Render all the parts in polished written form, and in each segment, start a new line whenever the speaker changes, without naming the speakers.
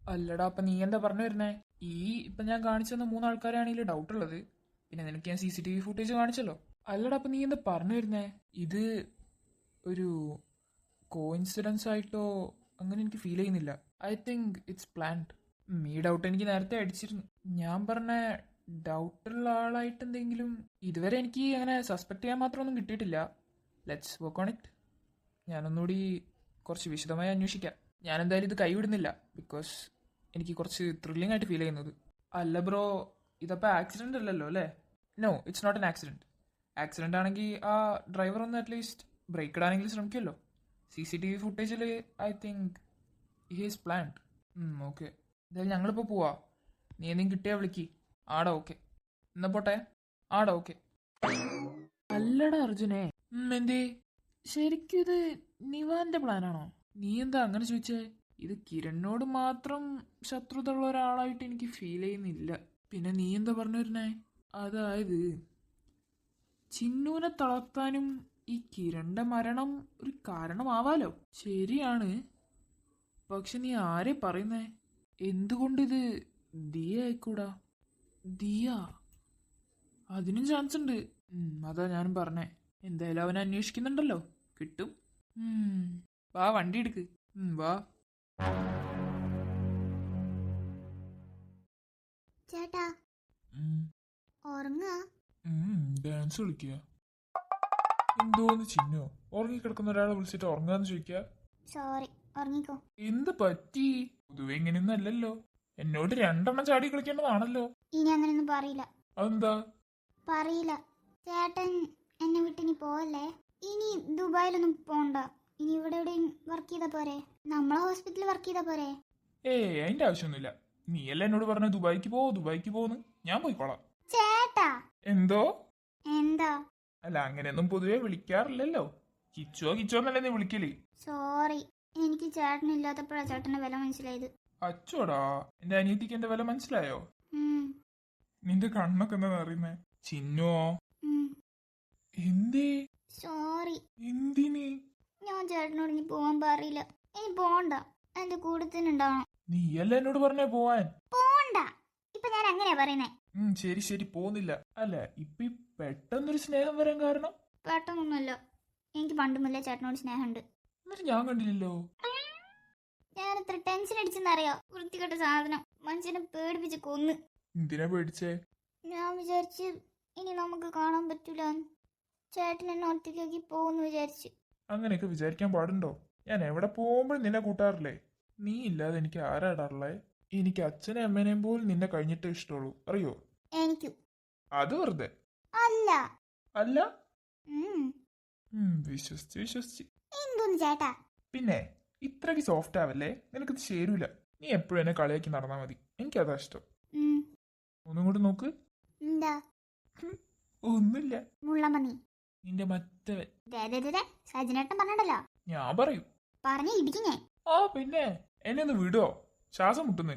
അല്ലടാ, അപ്പൊ നീ എന്താ പറഞ്ഞു വരുന്നേ? ഈ ഇപ്പൊ ഞാൻ കാണിച്ചു തന്ന മൂന്നാൾക്കാരാണെങ്കിൽ ഡൗട്ട് ഉള്ളത്. പിന്നെ നിനക്ക് ഞാൻ CCTV ഫുട്ടേജ് കാണിച്ചല്ലോ. അല്ലടാ, അപ്പൊ നീ എന്താ പറഞ്ഞു വരുന്നേ? ഇത് ഒരു കോയിൻസിഡൻസ് ആയിട്ടോ അങ്ങനെ എനിക്ക് ഫീൽ ചെയ്യുന്നില്ല. I think it's planned. ഈ ഡൗട്ട് എനിക്ക് നേരത്തെ അടിച്ചിരുന്നു. ഞാൻ പറഞ്ഞ ഡൗട്ടുള്ള ആളായിട്ട് എന്തെങ്കിലും ഇതുവരെ എനിക്ക് അങ്ങനെ സസ്പെക്ട് ചെയ്യാൻ മാത്രമൊന്നും കിട്ടിയിട്ടില്ല. Let's work on it. ഞാനൊന്നുകൂടി കുറച്ച് വിശദമായി അന്വേഷിക്കാം. ഞാൻ എന്തായാലും ഇത് കൈവിടുന്നില്ല. ബിക്കോസ് എനിക്ക് കുറച്ച് ത്രില്ലിംഗ് ആയിട്ട് ഫീൽ ചെയ്യുന്നത്. അല്ല ബ്രോ, ഇതപ്പോൾ ആക്സിഡൻ്റ് അല്ലല്ലോ അല്ലേ? No, it's not an accident. Accident ആണെങ്കിൽ ആ ഡ്രൈവർ ഒന്ന് അറ്റ്ലീസ്റ്റ് ബ്രേക്ക് ഇടാനെങ്കിലും ശ്രമിക്കുമല്ലോ. CCTV ഫുട്ടേജിൽ I think he's planned. Okay, എന്തായാലും ഞങ്ങളിപ്പോൾ പോവാ. നീ എന്തെങ്കിലും കിട്ടിയാൽ വിളിക്ക്. ആടാ ഓക്കെ. എന്നാ പോട്ടെ. ആടാ ഓക്കെ. അല്ലടാ അർജുനെ, എന്തേ? ശരിക്കും ഇത് നിവാന്റെ പ്ലാനാണോ? നീ എന്താ അങ്ങനെ ചോദിച്ചേ? ഇത് കിരണിനോട് മാത്രം ശത്രുത ഉള്ള ഒരാളായിട്ട് എനിക്ക് ഫീൽ ചെയ്യുന്നില്ല. പിന്നെ നീ എന്താ പറഞ്ഞു വരുന്നേ? അതായത് ചിന്നൂനെ തളർത്താനും ഈ കിരണിന്റെ മരണം ഒരു കാരണമാവാലോ. ശരിയാണ്. പക്ഷെ നീ ആരെ പറയുന്നേ? എന്തുകൊണ്ടിത് ദിയ ആയിക്കൂടാ? ദിയ, അതിനും ചാൻസ് ഉണ്ട്. അതാ ഞാനും പറഞ്ഞേ. എന്തായാലും അവൻ അന്വേഷിക്കുന്നുണ്ടല്ലോ, കിട്ടും. വാ, വണ്ടി എടുക്ക്. വാ.
ചേട്ടാ ഉറങ്ങാ?
ഡാൻസ് കളിക്കുക. എന്തോന്ന് ചിന്നോ? ഉറങ്ങിക്കിടക്കുന്ന ഒരാളെ വിളിച്ചിട്ട് ഉറങ്ങാന്ന് ചോദിക്കുക?
സോറി, ഉറങ്ങിക്കോ.
എന്ത് പറ്റി? പൊതുവെ ഇങ്ങനെയൊന്നും അല്ലല്ലോ. എന്നോട് രണ്ടെണ്ണം ചാടി കളിക്കേണ്ടതാണല്ലോ.
ഇനി അങ്ങനെയൊന്നും പറയില്ല.
അതെന്താ?
പറയില്ല. ചേട്ടൻ എന്നെ വിട്ട് ഇനി പോവല്ലേ. ഇനി ദുബായിലൊന്നും പോണ്ട. ഇനി ഇവിടെ എവിടെയും വർക്ക് ചെയ്താ പോരെ? നമ്മളെ ഹോസ്പിറ്റലിൽ വർക്ക് ചെയ്താ പോരെ?
അതിന്റെ ആവശ്യമൊന്നുമില്ല. നീയല്ല എന്നോട് പറഞ്ഞ ദുബായിക്ക് പോന്ന്. ഞാൻ പോയിക്കോളാം.
ചേട്ടാ.
എന്തോ?
എന്താ?
അല്ല, അങ്ങനെയൊന്നും പൊതുവെ വിളിക്കാറില്ലല്ലോ. കിച്ചോ എന്നല്ലേ നീ വിളിക്കല്?
സോറി, എനിക്ക് ചേട്ടനില്ലാത്തപ്പോഴാ ചേട്ടന്റെ വില മനസ്സിലായത്.
അച്ചോടാ, എന്റെ അനിയത്തിക്ക് എന്റെ വില മനസ്സിലായോ? നിന്റെ കണ്ണൊക്കെ എന്താ അറിയുന്നേ? ചിന്നോ, എന്തേ?
സോറി.
എന്തിന്?
ഞാൻ ചേട്ടനോട് ഇനി പോവാൻ പറയില്ല. ഇനി പോണ്ട, എന്റെ കൂടെ തന്നെ ഉണ്ടാവണം.
നീയല്ല എന്നോട് പറഞ്ഞേ പോവാൻ.
പോണ്ട. ഇപ്പൊ ഞാൻ അങ്ങനെയാ പറയുന്നേ.
ശരി, പോകുന്നില്ല. അല്ല, ഇപ്പൊ പെട്ടെന്നൊരു സ്നേഹം വരാൻ കാരണം?
പെട്ടെന്നൊന്നുമല്ല, എനിക്ക് പണ്ട് മുതലേ ചേട്ടനോട് സ്നേഹമുണ്ട്.
എന്നിട്ട് ഞാൻ കണ്ടില്ലല്ലോ.
ഞാൻ എത്ര ടെൻഷൻ അടിച്ചെന്നറിയോ? വൃത്തികെട്ട സാധനം മനുഷ്യനെ പേടിപ്പിച്ച് കൊന്ന്.
എന്തിനാ പേടിച്ചേ?
ഞാൻ വിചാരിച്ച് ഇനി നമുക്ക് കാണാൻ പറ്റൂല. ചേട്ടൻ എന്നെ ഒറ്റയ്ക്കാക്കി പോകുന്നു വിചാരിച്ച്.
അങ്ങനെയൊക്കെ വിചാരിക്കാൻ പാടുണ്ടോ? ഞാൻ എവിടെ പോകുമ്പോഴും നിന്നെ കൂട്ടാറില്ലേ? നീ ഇല്ലാതെ എനിക്ക് ആരാടാറുള്ളേ? എനിക്ക് അച്ഛനെ അമ്മേനെയും പോലും നിന്നെ കഴിഞ്ഞിട്ടേ ഇഷ്ടമുള്ളൂ, അറിയോ?
എനിക്കും.
അത് വെറുതെ
അല്ല.
അല്ല. വിശ്വസിച്ച്.
എന്തോന്ന് ചേട്ടാ?
പിന്നെ ഇത്രയ്ക്ക് സോഫ്റ്റ് ആവല്ലേ. നിനക്കിത് ചേരൂല. നീ എപ്പോഴും എന്നെ കളിയാക്കി നടന്നാ മതി. എനിക്കതാ ഇഷ്ടം. ഒന്നും കൂടി നോക്ക്.
എന്താ?
ഒന്നുമില്ല.
മുള്ളമണി.
നിന്റെ മറ്റവൻ.
സജിനേട്ടൻ പറഞ്ഞല്ലോ.
ഞാൻ പറയൂ.
പറഞ്ഞ ഇടിക്കുന്നേ.
പിന്നെ എന്നെ ഒന്ന് വിടോ? ശ്വാസം മുട്ടുന്നേ.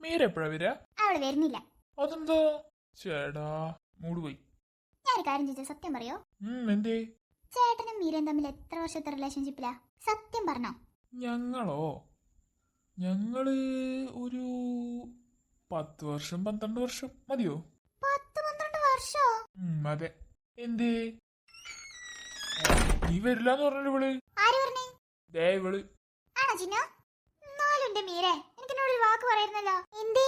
മീരെപ്പോഴാ വരാ?
അവള് വരുന്നില്ല.
അതെന്താ? ചേടാ, മൂട് പോയി.
ഞാനൊരു കാര്യം ചോദിച്ചാ സത്യം പറയോ?
എന്തേ?
ചേട്ടനും മീരയും തമ്മിൽ എത്ര വർഷത്തെ റിലേഷൻഷിപ്പിലാ? സത്യം പറഞ്ഞോ?
ഞങ്ങള് ഒരു 10 വർഷം 12 വർഷം മതിയോ?
10-12 വർഷോ?
അതെ. എന്തേ? നീ വരില്ലാന്ന് പറഞ്ഞിട്ട് ഇവള്.
ആര് പറഞ്ഞേ?
ദേ ഇവള്.
ആണോ ചിന്ന? എന്നാലും എന്റെ മീരെ, എനിക്കെന്നോട് ഒരു വാക്ക് പറയുന്നല്ലോ. എന്തേ?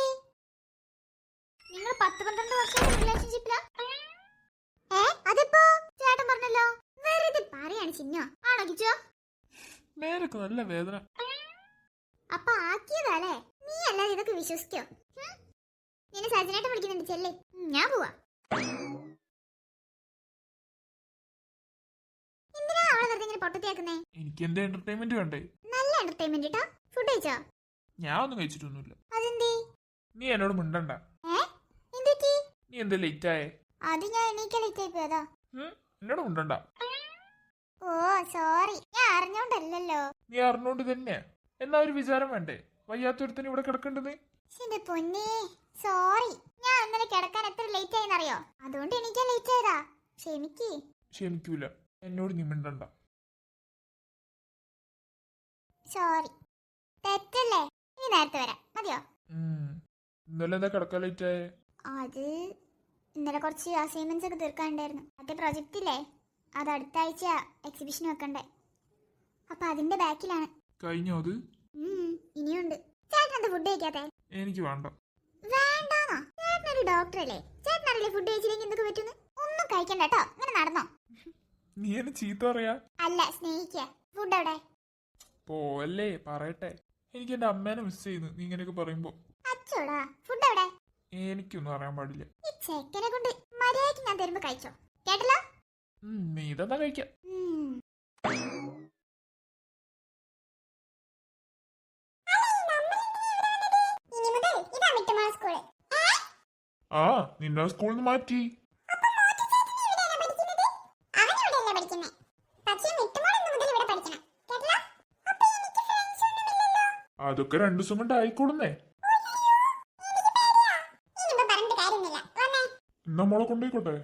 നിങ്ങൾ 10-12 വർഷത്തെ റിലേഷൻഷിപ്പിലാ? അതിപ്പോ ചേട്ടൻ പറഞ്ഞല്ലോ. വെറുതെ പറയാണ് ചിന്ന. ആണോ കിച്ചോ?
നേരൊക്കെ നല്ല വേദന.
അപ്പൊ ആക്കിയതല്ലേ? നീ അല്ലാതെ ഇതൊക്കെ വിശ്വസിക്കോ? നിന്നെ സജിനായിട്ട് വിളിക്കുന്നുണ്ട്, ചെല്ലേ. ഞാൻ പോവാ. എന്തിനാ അവളെ വെറുതെ ഇങ്ങനെ പൊട്ടത്തിയാക്കുന്നേ?
എനിക്ക് എന്റെ എന്റർടൈൻമെന്റ് വേണ്ടേ?
നല്ല എന്റർടൈൻമെന്റ് കേട്ടോ. ഫുഡ് കഴിച്ചോ?
ഞാൻ ഒന്നും കഴിച്ചിട്ടൊന്നുമില്ല.
അതെന്തേ?
നീ എന്നോട് മിണ്ടണ്ട.
എന്തൊക്കെ?
നീ എന്താ ലേറ്റ് ആയേ?
അത് ഞാൻ എണീക്കാൻ ലേറ്റ് ആയി പോയതാ.
എന്നോട് മിണ്ടണ്ട.
ഓ സോറി, ഞാൻ അറിഞ്ഞോണ്ടല്ലോ.
നീ അറിഞ്ഞോണ്ട് തന്നെ. എന്നാ ഒരു വിചാരം വേണ്ടേ? വയ്യാത്തൊരുത്തന് ഇവിടെ കിടക്കണ്ടെന്ന്.
എന്റെ പൊന്നേ, സോറി. ഞാൻ ഇന്നലെ കിടക്കാൻ എത്ര ലേറ്റ് ആയിന്നറിയോ? അതുകൊണ്ട് എണീക്കാൻ ലേറ്റ് ആയതാ. ക്ഷമിക്കൂല.
എന്നോട് നീ മിണ്ടണ്ട.
സോറി. തെറ്റല്ലേ? ഈ നേരത്തെ വരാം മതിയോ?
ഇന്നലെ എന്താ കിടക്കാൻ ലേറ്റ് ആയേ?
അത് ഇന്നലെ കുറച്ച് അസൈൻമെന്റ്സ് ഒക്കെ തീർക്കാനുണ്ടായിരുന്നു. മറ്റേ പ്രൊജക്റ്റ് ഇല്ലേ, അത് അടുത്ത ആഴ്ച എക്സിബിഷൻ വെക്കണ്ടേ. അപ്പൊ അതിന്റെ ബാക്കിലാണ്.
കഴിഞ്ഞോ അത്?
ഇനിയുണ്ട്. ചേട്ടൻ എന്താ ഫുഡ് കഴിക്കാത്തെ?
എനിക്ക് വേണ്ട.
വേണ്ടാന്നോ? ചേട്ടനൊരു ഡോക്ടറല്ലേ, ചേട്ടനറിയില്ലേ ഫുഡ് കഴിച്ചില്ലെങ്കിൽ എന്തൊക്കെ പറ്റുന്നു? ഒന്നും കഴിക്കണ്ട കേട്ടോ, ഇങ്ങനെ നടന്നോ.
നീ എന്നെ ചീത്ത പറയാ?
അല്ല, സ്നേഹിക്കുക. ഫുഡ് എവിടെ?
പോവല്ലേ, പറയട്ടെ. എനിക്ക് എന്റെ അമ്മേനെ മിസ് ചെയ്യുന്നു നീ ഇങ്ങനെയൊക്കെ പറയുമ്പോ.
അച്ചോടാ, ഫുഡ് എവിടെ?
എനിക്കൊന്നും അറിയാൻ പാടില്ല.
ഈ ചെക്കനെ കൊണ്ട് മര്യാദയ്ക്ക് ഞാൻ തരുമ്പോ കഴിച്ചോ, കേട്ടല്ലോ?
നീ ഇതെന്താ കഴിക്കാം. ആ, നിന്നെ സ്കൂളിൽ നിന്ന് മാറ്റി. അതൊക്കെ 2 ദിവസം കൊണ്ട് ആയിക്കോളുന്നേ. എന്നാ മോളെ കൊണ്ടുപോയിക്കോട്ടെ.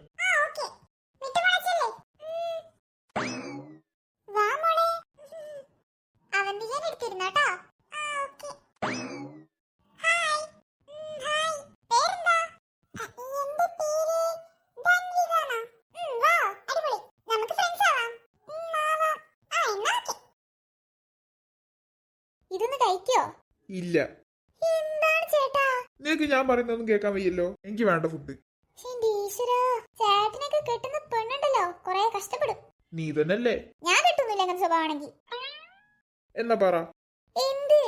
ഇതൊന്ന് കഴിക്കോ?
ഇല്ല.
എന്താണ് ചേട്ടാ?
നിനക്ക് ഞാൻ പറയുന്നൊന്നും കേൾക്കാൻ വയ്യല്ലോ. എനിക്ക് വേണ്ട ഫുഡ്.
ചേട്ടനൊക്കെ കെട്ടുന്ന പെണ്ണുണ്ടല്ലോ, കൊറേ കഷ്ടപ്പെടും.
നീ തന്നെയല്ലേ?
ഞാൻ കെട്ടുന്നില്ല അങ്ങനെ സ്വഭാവമാണെങ്കിൽ.
എന്നാ പറ,
എന്ത്?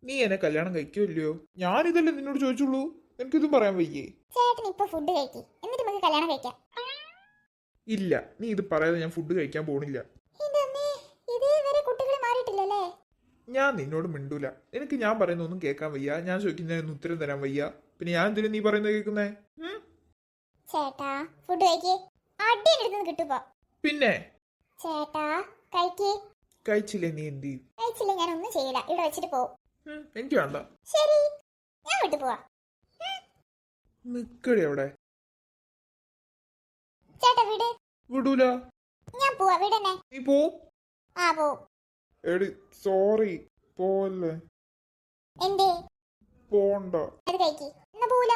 നീ എന്നെ കല്യാണം കഴിക്കില്ലയോ? ഞാനിതല്ലേ നിന്നോട് ചോദിച്ചുള്ളൂ. എനിക്കിതും പറയാൻ വയ്യേ?
ചേട്ടൻ ഇപ്പൊ ഫുഡ് കഴിക്കി, എന്നിട്ട് നമുക്ക് കല്യാണം കഴിക്കാം.
ഇല്ല, നീ ഇത് പറയാതെ ഞാൻ ഫുഡ് കഴിക്കാൻ പോണില്ല.
ഇതേവരെ കുട്ടികൾ മാറിയിട്ടില്ലല്ലേ?
ഞാൻ നിന്നോട് മിണ്ടൂല. എനിക്ക് ഞാൻ പറയുന്നൊന്നും കേൾക്കാൻ വയ്യ. ഞാൻ ചോദിക്കുന്നതിനൊന്നും ഉത്തരം തരാൻ വയ്യ. പിന്നെ ഞാൻ എന്തിനാ നീ പറയുന്നത് കേൾക്കുന്നേ?
ചേട്ടാ ഫുഡ് കഴിക്കേ, അടി എടുത്ത് കിട്ടുമ്പോ.
പിന്നെ
ചേട്ടാ കഴിക്കേ.
കഴിച്ചില്ലേ നീ എന്ത് ചെയ്യും?
കഴിച്ചില്ല ഞാൻ ഒന്നും ചെയ്യില്ല, ഇവിടെ വെച്ചിട്ട് പോവും.
എനിക്ക് വേണ്ട.
ശരി, ഞാൻ വിട്ടു പോവാ.
നിക്കടി അവിടെ.
ചേട്ടാ വിട്.
വിടൂല.
ഞാൻ പോവാ, വിടന്നെ.
നീ പോ.
ആ പോ.
എടി സോറി, പോവല്ലേ.
എന്തേ?
പോണ്ട.
അത് കഴിക്കി, എന്നാ പോവൂല.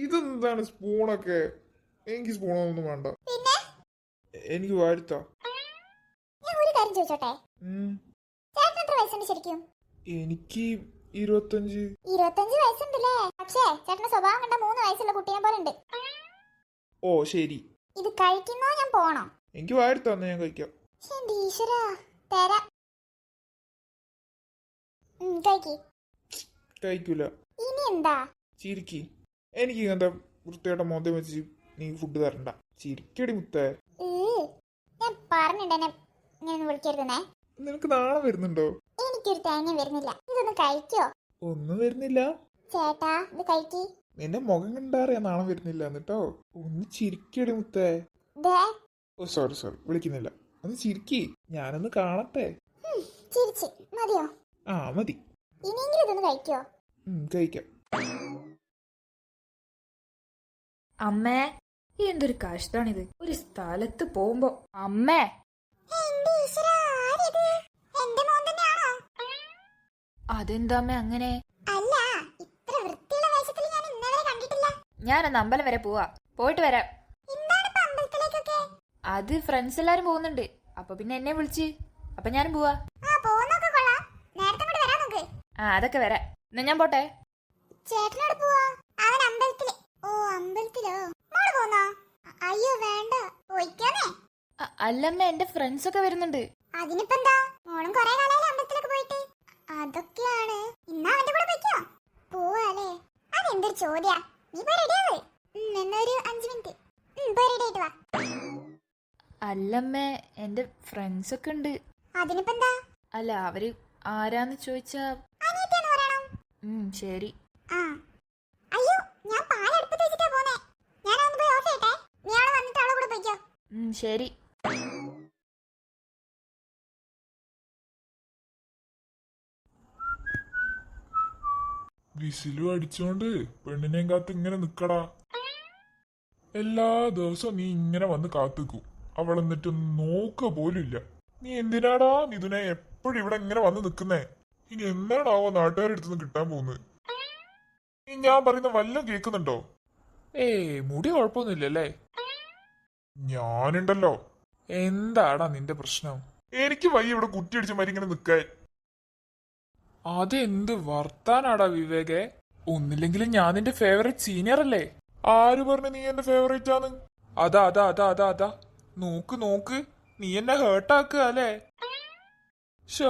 ഇതെന്താണ് സ്പൂണൊക്കെ? എനിക്ക് സ്പൂണൊന്നും വേണ്ട.
പിന്നെ
എനിക്ക് വാഴ്ത്താ.
ഞാൻ ഒരു കാര്യം ചോദിച്ചോട്ടെ? ചേട്ടൻ എത്ര വയസ്സുണ്ട് ശരിക്കും?
എനിക്ക് 25.
25 വയസ്സുണ്ടല്ലേ? പക്ഷേ ചേട്ടന്റെ സ്വഭാവം കണ്ട 3 വയസ്സുള്ള കുട്ടീനെ പോലെ ഉണ്ട്.
ഓ ശരി.
ഇത് കഴിക്കുന്നോ ഞാൻ പോണോ?
എനിക്ക് വാഴ്ത്താ, ഞാൻ കഴിക്കാം.
ഈശ്വരാ, തരാം. കഴിക്കി.
കഴിക്കൂല.
ഇനി എന്താ?
ചിരിക്കി. എനിക്ക് ഇങ്ങനത്തെ വൃത്തിയായിട്ട മോന്തം വെച്ച് നീ ഫുഡ് തരണ്ട. ചിരിക്കടി മുത്തേ.
ഞാൻ പറഞ്ഞിട്ടെന്നെ ഇങ്ങനെ വിളിക്കരുതെന്നേ.
നിനക്ക് നാളെ വരുന്നുണ്ടോ?
എനിക്കൊരു തേങ്ങ വരുന്നില്ല. ഇതൊന്ന് കഴിക്കോ?
ഒന്നും വരുന്നില്ല.
ചേട്ടാ ഇത് കഴിക്കി.
നിന്റെ മുഖം കണ്ടറിയാ നാളെ വരുന്നില്ല എന്നിട്ടോ. ഒന്ന് ചിരിക്കടി മുത്തേ. ഓ സോറി വിളിക്കുന്നില്ല. ഒന്ന് ചിരിക്കി, ഞാനൊന്ന് കാണട്ടെ.
ചിരിച്ച് മതിയോ?
ആ മതി.
ഇനിയെങ്കിലും ഇതൊന്ന് കഴിക്കോ?
കഴിക്കാം.
അമ്മേ, ഈ എന്തൊരു കഷ്ടാണിത്. ഒരു സ്ഥലത്ത് പോകുമ്പോ അമ്മേ. അതെന്താ അമ്മ അങ്ങനെ?
അല്ല, ഇത്ര വൃത്തിയുള്ള വേഷത്തിൽ ഞാൻ ഇന്നലെ കണ്ടിട്ടില്ല.
ഞാനൊന്ന് അമ്പലം വരെ പോവാ, പോയിട്ട് വരാം.
എന്താണ് അമ്പലത്തിലേക്കൊക്കെ?
അത് ഫ്രണ്ട്സ് എല്ലാരും പോകുന്നുണ്ട്, അപ്പൊ പിന്നെ എന്നെ വിളിച്ച്, അപ്പൊ ഞാനും പോവാ. അതൊക്കെ വരാം. എന്നാ ഞാൻ പോട്ടെ.
ചേട്ടനോട് പോവാ? അവൻ അമ്പലത്തില്. ഓ അമ്പലത്തിലോ? മോള് പോന്നോ? അയ്യോ വേണ്ട, പോയിക്കാനേ.
അല്ലമ്മ, എന്റെ ഫ്രണ്ട്സ് ഒക്കെ വരുന്നുണ്ട്.
അതിനിപ്പെന്താ, മോളും കൊറേ കാലം അമ്പലത്തിലൊക്കെ പോയിട്ട്. അതൊക്കെയാണ്. ഇന്നാ അവന്റെ കൂടെ പോയിക്കോ. പോവാല്ലേ? അതെന്തൊരു ചോദ്യാ. നീ പോയി റെഡിയാവ്. എന്നൊരു 5 മിനിറ്റ് പോയി റെഡി ആയിട്ട് വാ.
അല്ലമ്മേ, എന്റെ ഫ്രണ്ട്സ് ഒക്കെ ഉണ്ട്.
അതിനിപ്പെന്താ?
അല്ല, അവര് ആരാന്ന് ചോദിച്ചാ ശരി.
അയ്യോ, ഞാൻ പാൽ അടുപ്പത്ത് വെച്ചിട്ടാ പോന്നെ. ഞാനൊന്ന് പോയി ഓഫ് ചെയ്യട്ടെ. നീ അവിടെ വന്നിട്ട് അവളെ കൂടെ പോയിക്കോ.
ശരി.
വിസിലും അടിച്ചോണ്ട് പെണ്ണിനെയും കാത്ത് ഇങ്ങനെ നിക്കടാ. എല്ലാ ദിവസവും നീ ഇങ്ങനെ വന്ന് കാത്തുക്കും. അവൾ എന്നിട്ട് നോക്ക പോലും ഇല്ല. നീ എന്തിനാടാ മിഥുനെ എപ്പോഴും ഇവിടെ ഇങ്ങനെ വന്ന് നിക്കുന്നേ?
ഇനി എന്താണാവോ നാട്ടുകാരെടുത്തുനിന്ന് കിട്ടാൻ പോകുന്നത്? ഈ ഞാൻ പറയുന്ന വല്ലതും കേൾക്കുന്നുണ്ടോ?
മുടി കുഴപ്പമൊന്നുമില്ലല്ലേ?
ഞാനുണ്ടല്ലോ.
എന്താടാ നിന്റെ പ്രശ്നം?
എനിക്ക് വയ്യ ഇവിടെ കുറ്റിയടിച്ച മാതിരി ഇങ്ങനെ നിക്കാൻ.
അതെന്ത് വർത്താനാടാ വിവേകെ? ഒന്നില്ലെങ്കിലും ഞാൻ നിന്റെ ഫേവറേറ്റ് സീനിയർ അല്ലേ?
ആര് പറഞ്ഞു നീ എന്റെ ഫേവറേറ്റ് ആണ്?
അതാ അതാ അതാ അതാ അതാ നോക്ക് നോക്ക്, നീ എന്നെ ഹേർട്ടാക്കുക അല്ലേ? ഷോ,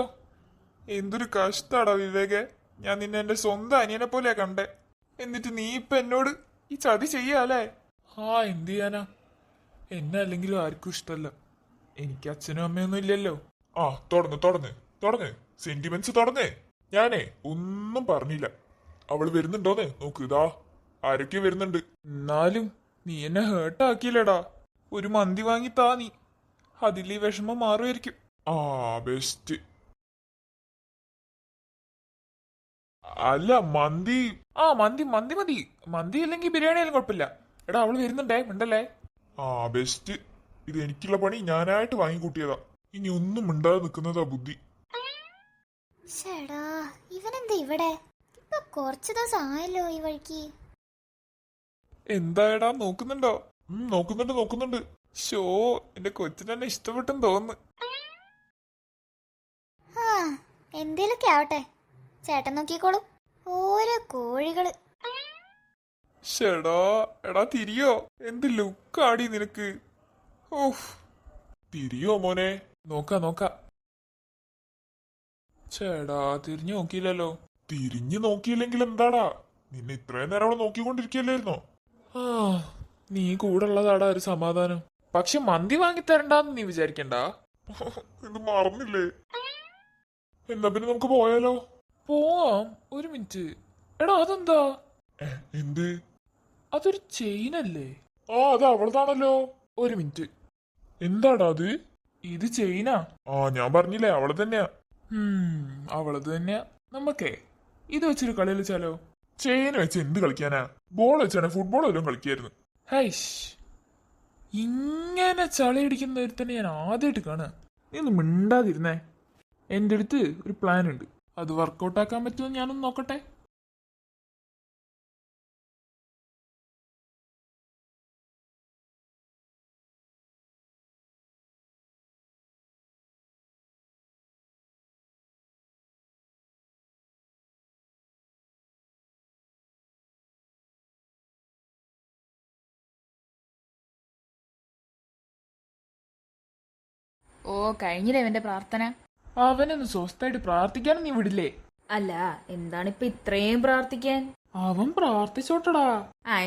എന്തൊരു കഷ്ടാടാ വിവേകെ. ഞാൻ നിന്നെ എന്റെ സ്വന്തം അനിയനെ പോലെയാ കണ്ടേ. എന്നിട്ട് നീ ഇപ്പൊ എന്നോട് ഈ ചതി ചെയ്യാലേ? എന്ത് ചെയ്യാനാ? എന്നെ അല്ലെങ്കിലും ആർക്കും ഇഷ്ടല്ല. എനിക്ക് അച്ഛനും അമ്മയൊന്നും ഇല്ലല്ലോ.
തുടങ്ങ് സെന്റിമെന്റ്സ് തുടങ്ങ്. ഞാനേ ഒന്നും പറഞ്ഞില്ല. അവള് വരുന്നുണ്ടോന്ന് നോക്ക്, ഇതാ ആരൊക്കെ വരുന്നുണ്ട്.
എന്നാലും നീ എന്നെ ഹേർട്ടാക്കിയില്ലടാ. ഒരു മന്തി വാങ്ങി താ നീ, അതിൽ ഈ വിഷമം മാറുമായിരിക്കും.
ബെസ്റ്റ്. അല്ല മന്തി.
മന്തി മന്തി മതി. മന്തി അല്ലെങ്കിൽ ബിരിയാണി ആയാലും കുഴപ്പമില്ല. എടാ അവള് വരുന്നുണ്ടേ, മിണ്ടല്ലേ?
ബെസ്റ്റ്. ഇത് എനിക്കുള്ള പണി ഞാനായിട്ട് വാങ്ങിക്കൂട്ടിയതാ. ഇനി ഒന്നും മിണ്ടാതെ നിൽക്കുന്നതാ ബുദ്ധി.
ചേടാ ഇവനെന്താ ഇവിടെ? ഇപ്പൊ കുറച്ചു ദിവസം ആയല്ലോ ഈ വഴിക്ക്.
എന്തായടാ നോക്കുന്നുണ്ടോ?
നോക്കുന്നുണ്ട്.
ഷോ, എന്റെ കൊച്ചിനെന്നെ ഇഷ്ടപ്പെട്ടെന്ന് തോന്നുന്നു.
എന്തേലൊക്കെ ആവട്ടെ, ചേട്ടൻ നോക്കിക്കോളും. ഓരോ കോഴികള്.
ഷെടാ, എടാ തിരിയോ? എന്ത് ലുക്കാടി നിനക്ക്. ഓഫ്.
തിരിയോ മോനെ?
നോക്ക. ചേടാ തിരിഞ്ഞു നോക്കിയില്ലല്ലോ.
തിരിഞ്ഞു നോക്കിയില്ലെങ്കിൽ എന്താടാ? നിന്നെ ഇത്രയും നേരം അവളെ നോക്കിക്കൊണ്ടിരിക്കല്ലായിരുന്നോ?
നീ കൂടെ ഉള്ളതാടാ ഒരു സമാധാനം. പക്ഷെ മന്തി വാങ്ങിത്തരണ്ടെന്ന് നീ വിചാരിക്കണ്ട.
ഇത് മറന്നില്ലേ? എന്നാ പിന്നെ നമുക്ക് പോയാലോ?
പോവാം, ഒരു മിനിറ്റ്. എടാ അതെന്താ?
എന്ത്?
അതൊരു ചെയിനല്ലേ?
അത് അവളതാണല്ലോ.
ഒരു മിനിറ്റ്.
എന്താടാ അത്?
ഇത് ചെയിനാ.
ഞാൻ പറഞ്ഞില്ലേ അവള് തന്നെയാ.
അവളത് തന്നെയാ. നമുക്കേ ഇത് വെച്ചൊരു കളി കളിച്ചാലോ?
ചെയിൻ വെച്ച് എന്ത് കളിക്കാനാ? ബോൾ വെച്ചാണ് ഫുട്ബോൾ വല്ലതും കളിക്കായിരുന്നു.
ഹൈഷ്, ഇങ്ങനെ ചളിയടിക്കുന്ന ഒരുത്തന്നെ ഞാൻ ആദ്യമായിട്ട് കാണുക. നീ ഒന്ന് മിണ്ടാതിരുന്നേ. എൻ്റെ അടുത്ത് ഒരു പ്ലാൻ ഉണ്ട്. അത് വർക്കൗട്ട് ആക്കാൻ പറ്റുമോ ഞാനൊന്ന് നോക്കട്ടെ.
കഴിഞ്ഞില്ലേ ഇവന്റെ പ്രാർത്ഥന?
അവനൊന്ന് സ്വസ്ഥമായിട്ട് പ്രാർത്ഥിക്കാനും നീ വിടില്ലേ?
അല്ല, എന്താണിപ്പൊ ഇത്രയും പ്രാർത്ഥിക്കാൻ?
അവൻ പ്രാർത്ഥിച്ചോട്ടടാ.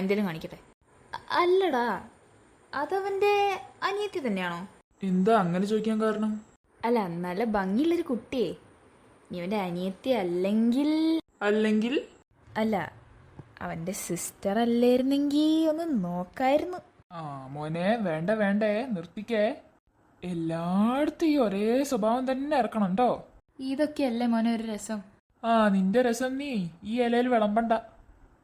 എന്തേലും കാണിക്കട്ടെ. അല്ലടാ, അതവന്റെ അനിയത്തി തന്നെയാണോ?
എന്താ അങ്ങനെ ചോദിക്കാൻ കാരണം?
അല്ല, നല്ല ഭംഗിയുള്ളൊരു കുട്ടിയെ. നീ അവന്റെ അനിയത്തി അല്ലെങ്കിൽ അല്ല, അവന്റെ സിസ്റ്റർ അല്ലായിരുന്നെങ്കി ഒന്ന് നോക്കായിരുന്നു.
മോനെ, വേണ്ടേ, നിർത്തിക്കേ. എല്ലായിടത്തും ഈ ഒരേ സ്വഭാവം തന്നെ ഇറക്കണം കേട്ടോ.
ഇതൊക്കെയല്ലേ മോനെ ഒരു രസം?
നിന്റെ രസം നീ ഈ ഇലയിൽ വിളമ്പണ്ട.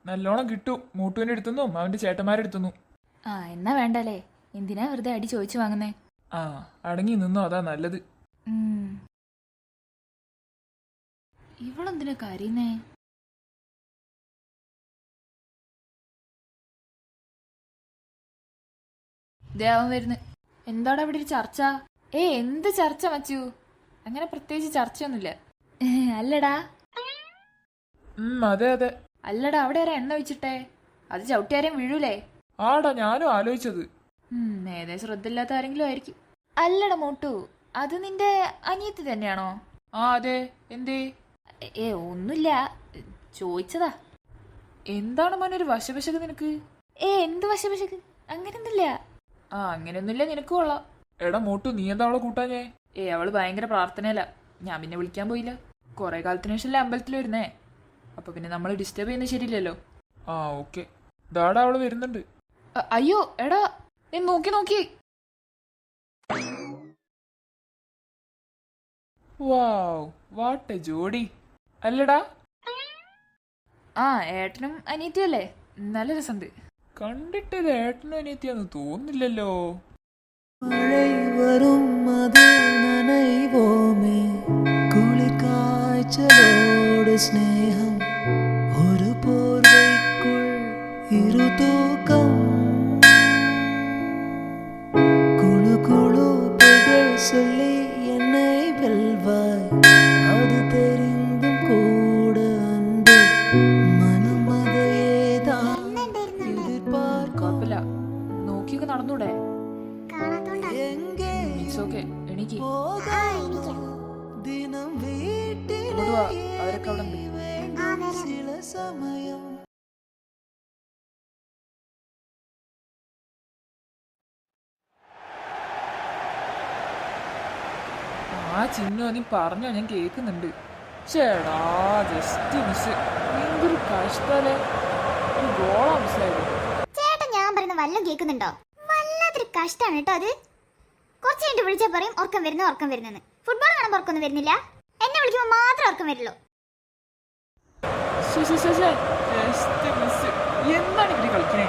നല്ലോണം കിട്ടും മൂട്ടുവിന്റെ അടുത്തുനിന്നും അവന്റെ ചേട്ടന്മാരുടെ അടുത്തുനിന്നും.
എന്നാ വേണ്ടല്ലേ, എന്തിനാ വെറുതെ അടി ചോദിച്ചു വാങ്ങുന്നേ?
അടങ്ങി നിന്നോ, അതാ നല്ലത്.
ഇവളെന്തിനാ കരയുന്നേ? ദേവൻ വരുന്നു. എന്താടാ ഇവിടെ ഒരു ചർച്ച? എന്ത് ചർച്ച മച്ചു? അങ്ങനെ പ്രത്യേകിച്ച് ചർച്ചയൊന്നുമില്ല. അല്ലടാ.
അതെ.
അല്ലടാ, അവിടെ ആരാ എണ്ണ വെച്ചിട്ടെ? അത് ചവിട്ടിയാരെയും വീഴൂലേ?
ആടാ, ഞാനും ആലോചിച്ചത്.
നേരെ ശ്രദ്ധയില്ലാത്ത ആരെങ്കിലും ആയിരിക്കും. അല്ലടാ മോട്ടു, അത് നിന്റെ അനിയത്തി തന്നെയാണോ?
അതെ. എന്തേ?
ഒന്നുമില്ല, ചോദിച്ചതാ.
എന്താണ് മോനൊരു വശവശക്ക് നിനക്ക്?
എന്ത് വശവശക്ക്? അങ്ങനെയൊന്നുമില്ല.
അങ്ങനെയൊന്നുമില്ല, നിനക്ക് കൊള്ളാം. എടാ മോട്ടു, നീ എന്താ അവളെ കൂട്ടാഞ്ഞേ?
അവള് ഭയങ്കര പ്രാർത്ഥനയല്ല. ഞാൻ പിന്നെ വിളിക്കാൻ പോയില്ല.
കുറെ കാലത്തിന് ശേഷമല്ലേ അമ്പലത്തിൽ വരുന്നേ. അപ്പൊ പിന്നെ നമ്മൾ ഡിസ്റ്റർബ് ചെയ്യുന്നത് ശരിയില്ലല്ലോ. ഓക്കെ. ദാടാ അവള് വരുന്നുണ്ട്.
അയ്യോ എടാ, നോക്കി.
വാവ്, വാട്ട് എ ജോഡി അല്ലടാ?
ഏട്ടനും അനിയത്തിയല്ലേ? നല്ല രസമുണ്ട്.
കണ്ടിട്ട് ഇത് ഏട്ടനും അനിയത്തിയാന്ന് തോന്നില്ലല്ലോ.
மழை வரும் அதில் நனைவோமே குளிர் காய்ச்ச കാഴ്ചലോട് സ്നേഹം ഒരു പോർവയ്ക്കുൾ ഇരുതൂക്കം കുളു കുളു പുകൾ சொல்லி என்னை வெல்வாய் அது தெரிந்தும் கூட அன்பு மனம் அதையேதான் எதிர்பார்க்கும்
കുഴപ്പമില്ല, നോക്കിയൊക്കെ നടന്നൂടെ?
കാണാത്തോണ്ടാ.
எங்கே
ഇറ്റ്സ് ഓക്കെ, എനിക്ക്
എനിക്കാം.
ദിനം വീട്ടിൽ
ഇങ്ങോട്ട് വാ, അവരൊക്കെ അവിടെ ഉണ്ട്.
വരാം.
ചില സമയം
ആ ചിന്നു നീ പറഞ്ഞോ, ഞാൻ കേൾക്കുന്നുണ്ട്. ചേടാ ജസ്റ്റ് മിസ്. എന്തൊരു കഷ്ടല്ലേ, ഒരു ഗോളാ മിസ്സായത്.
ചേട്ടൻ ഞാൻ പറയുന്ന വല്ലതും കേൾക്കുന്നുണ്ടോ? വല്ലാത്തൊരു കഷ്ടാണ് കേട്ടോ അത്. കുറച്ച് കഴിഞ്ഞിട്ട് വിളിച്ചാൽ പറയും ഉറക്കം വരുന്നെന്ന്. ഫുട്ബോൾ കാണുമ്പോൾ ഉറക്കൊന്നും വരുന്നില്ല, എന്നെ വിളിക്കുമ്പോൾ മാത്രം ഉറക്കം വരുള്ളൂ.
Just miss. എന്താണ് ഇവര് കളിക്കണേ?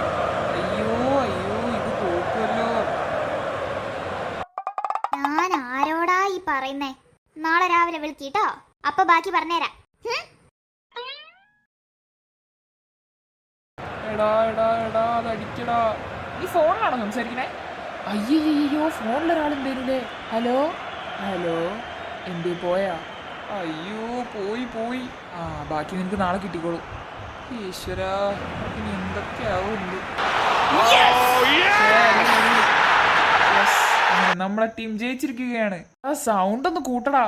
അയ്യോ അയ്യോ, ഇത് തോക്കുമല്ലോ.
ഞാൻ ആരോടാ ഈ പറയുന്നേ? നാളെ രാവിലെ വിളിക്കട്ടോ, അപ്പൊ ബാക്കി പറഞ്ഞുതരാം.
എടാ എടാ എടാ, അതടിക്കടാ. നീ ഫോണിലാണോ സംസാരിക്കണേ? അയ്യോ, ഫോണിലൊരാളുണ്ടായിരുന്നില്ലേ? ഹലോ ഹലോ, എന്തേ പോയാ? അയ്യോ പോയി. ആ ബാക്കി നിനക്ക് നാളെ കിട്ടിക്കോളൂ. ഈശ്വരാ, ഇനി എന്തൊക്കെയാവുണ്ട്. നമ്മളെ ടീം ജയിച്ചിരിക്കുകയാണ്. ആ സൗണ്ട് ഒന്ന് കൂട്ടടാ.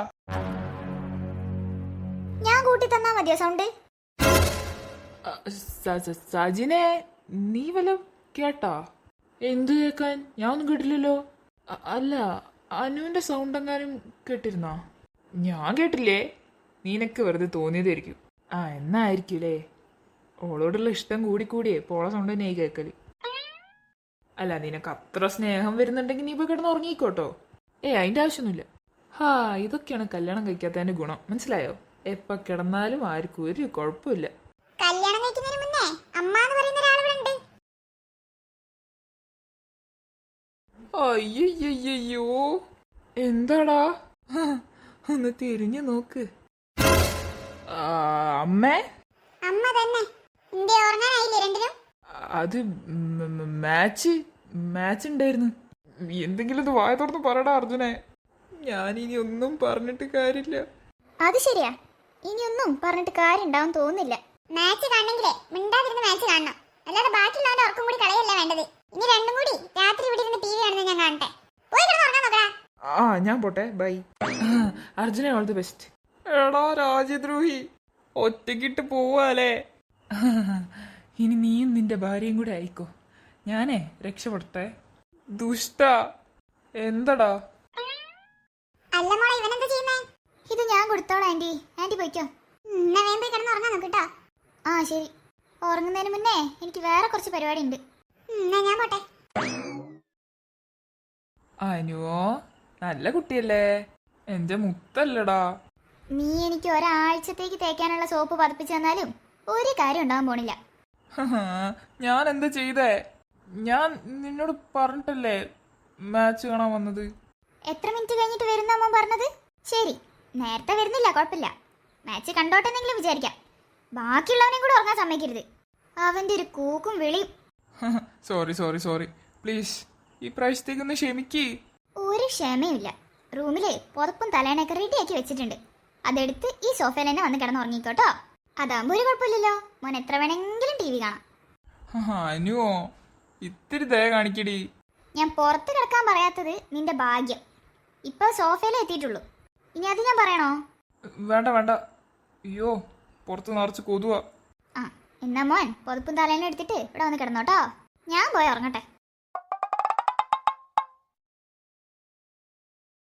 ഞാൻ കൂട്ടി തന്നാ മതിയോ സൗണ്ട്?
സജിനെ, നീ വല്ല കേട്ടാ? എന്തു കേക്കാൻ? ഞാൻ ഒന്നും കേട്ടില്ലല്ലോ. അല്ല, അനുവിന്റെ സൗണ്ട് എങ്ങാനും കേട്ടിരുന്നാ? ഞാൻ കേട്ടില്ലേ. നിനക്ക് വെറുതെ തോന്നിയതായിരിക്കും. ആ എന്നായിരിക്കൂലേ, ഓളോടുള്ള ഇഷ്ടം കൂടിയേ പോള സൗണ്ട് തന്നെ കേൾക്കല്. അല്ല, നിനക്ക് അത്ര സ്നേഹം വരുന്നുണ്ടെങ്കിൽ നീ ഇപ്പൊ കിടന്ന് ഉറങ്ങിക്കോട്ടോ. അതിന്റെ ആവശ്യമൊന്നുമില്ല. ഇതൊക്കെയാണ് കല്യാണം കഴിക്കാത്തതിന്റെ ഗുണം, മനസ്സിലായോ? എപ്പ കിടന്നാലും ആർക്കും ഒരു കുഴപ്പമില്ല.
കല്യാണം കഴിക്കുന്നതിന് മുന്നേ അമ്മ എന്ന് പറയുന്ന ഒരാൾ ഇവിടെ ഉണ്ട്.
അയ്യോ, എന്താടാ? ഒന്ന് തിരിഞ്ഞു നോക്ക്. അമ്മേ,
അമ്മ തന്നെ. എന്തേ ഉറങ്ങാനായില്ലേ രണ്ടിനും?
അത് മാച്ച് ഉണ്ടായിരുന്നു. എന്തെങ്കിലും ഇത് വായ തുറന്ന് പറയടാ അർജുനെ. ഞാനിനി ഒന്നും പറഞ്ഞിട്ട് കാര്യമില്ല.
അത് ശരിയാ, ഇനിയൊന്നും പറഞ്ഞിട്ട് കാര്യം ഉണ്ടാവും തോന്നുന്നില്ല. മാച്ച് കാണണമെങ്കിലേ മിണ്ടാതിരുന്ന് മാച്ച് കാണണം, അല്ലാതെ ബാക്കിയുള്ളവന്റെ ഉറക്കം കൂടി കളയല്ല വേണ്ടത്. ഇനി രണ്ടും കൂടി രാത്രി ഇവിടെ ഇരുന്ന് ടി വി കാണുന്നത് ഞാൻ കാണട്ടെ. പോയി കിടന്ന് ഉറങ്ങാൻ നോക്കടാ.
ഞാൻ പോട്ടെ, ബൈ. അർജുനെ, ഓൾ ദി ബെസ്റ്റ്. എടാ രാജ്യദ്രോഹി, ഒറ്റക്കിട്ട് പോവാലേ. ഇനി നീയും നിന്റെ ഭാര്യയും കൂടെ ആയിക്കോ. ഞാനേ രക്ഷപ്പെടട്ടെ. ദുഷ്ട, എന്തടാ?
അല്ല മോളെ, ഇവനെന്താ ചെയ്യുന്നേ? ഇത് ഞാൻ കൊടുത്തോളാം ആന്റി പോയിക്കോ. എന്നാ വേഗം പോയി കിടന്ന് ഉറങ്ങാൻ നോക്കട്ടാ. ആ ശരി. ഉറങ്ങുന്നതിന് മുന്നേ എനിക്ക് വേറെ കുറച്ച് പരിപാടി ഉണ്ട്. എന്നാ ഞാൻ പോട്ടെ.
അനുവോ, നല്ല കുട്ടിയല്ലേ, എന്റെ മുത്തല്ലടാ.
നീ എനിക്ക് ഒരാഴ്ചത്തേക്ക് തേക്കാനുള്ള സോപ്പ് പതിപ്പിച്ചു തന്നാലും ഒരു കാര്യം ഉണ്ടാവാൻ പോണില്ല.
ഞാൻ എന്താ ചെയ്തേ? ഞാൻ നിന്നോട് പറഞ്ഞിട്ടല്ലേ മാച്ച് കാണാൻ വന്നത്.
എത്ര മിനിറ്റ് കഴിഞ്ഞിട്ട് വരുന്ന അമ്മ പറഞ്ഞത്? ശരി, നേരത്തെ വരുന്നില്ല, കുഴപ്പമില്ല. മാച്ച് കണ്ടോട്ടെന്നെങ്കിലും വിചാരിക്കാം. ബാക്കിയുള്ളവനെയും കൂടെ ഉറങ്ങാൻ സമ്മതിക്കരുത്. അവന്റെ ഒരു കൂക്കും വിളിയും.
സോറി പ്ലീസ്, ഈ പ്രാവശ്യത്തേക്കൊന്ന് ക്ഷമിക്ക്.
ഒരു ക്ഷമയുമില്ല. റൂമില് പുതപ്പും തലേണയൊക്കെ റെഡിയാക്കി വെച്ചിട്ടുണ്ട്. അതെടുത്ത് ഈ സോഫയിൽ തന്നെ വന്ന് കിടന്ന് ഉറങ്ങിക്കോട്ടോ. അതാകുമ്പോ ഒരു കുഴപ്പമില്ലല്ലോ. മോൻ എത്ര വേണമെങ്കിലും ടി വി കാണാം.
അനുവോ, ഇത്തിരി ദയ കാണിക്കടി.
ഞാൻ പുറത്ത് കിടക്കാൻ പറയാത്തത് നിന്റെ ഭാഗ്യം. ഇപ്പൊ സോഫയിൽ എത്തിയിട്ടുള്ളൂ, ഇനി അത് ഞാൻ പറയണോ?
വേണ്ട. അയ്യോ, പുറത്ത് നിറച്ച് കൊതുവാ.
ആ എന്നാ മോൻ പുതപ്പും തലേണ എടുത്തിട്ട് ഇവിടെ വന്ന് കിടന്നോട്ടോ. ഞാൻ പോയി ഉറങ്ങട്ടെ.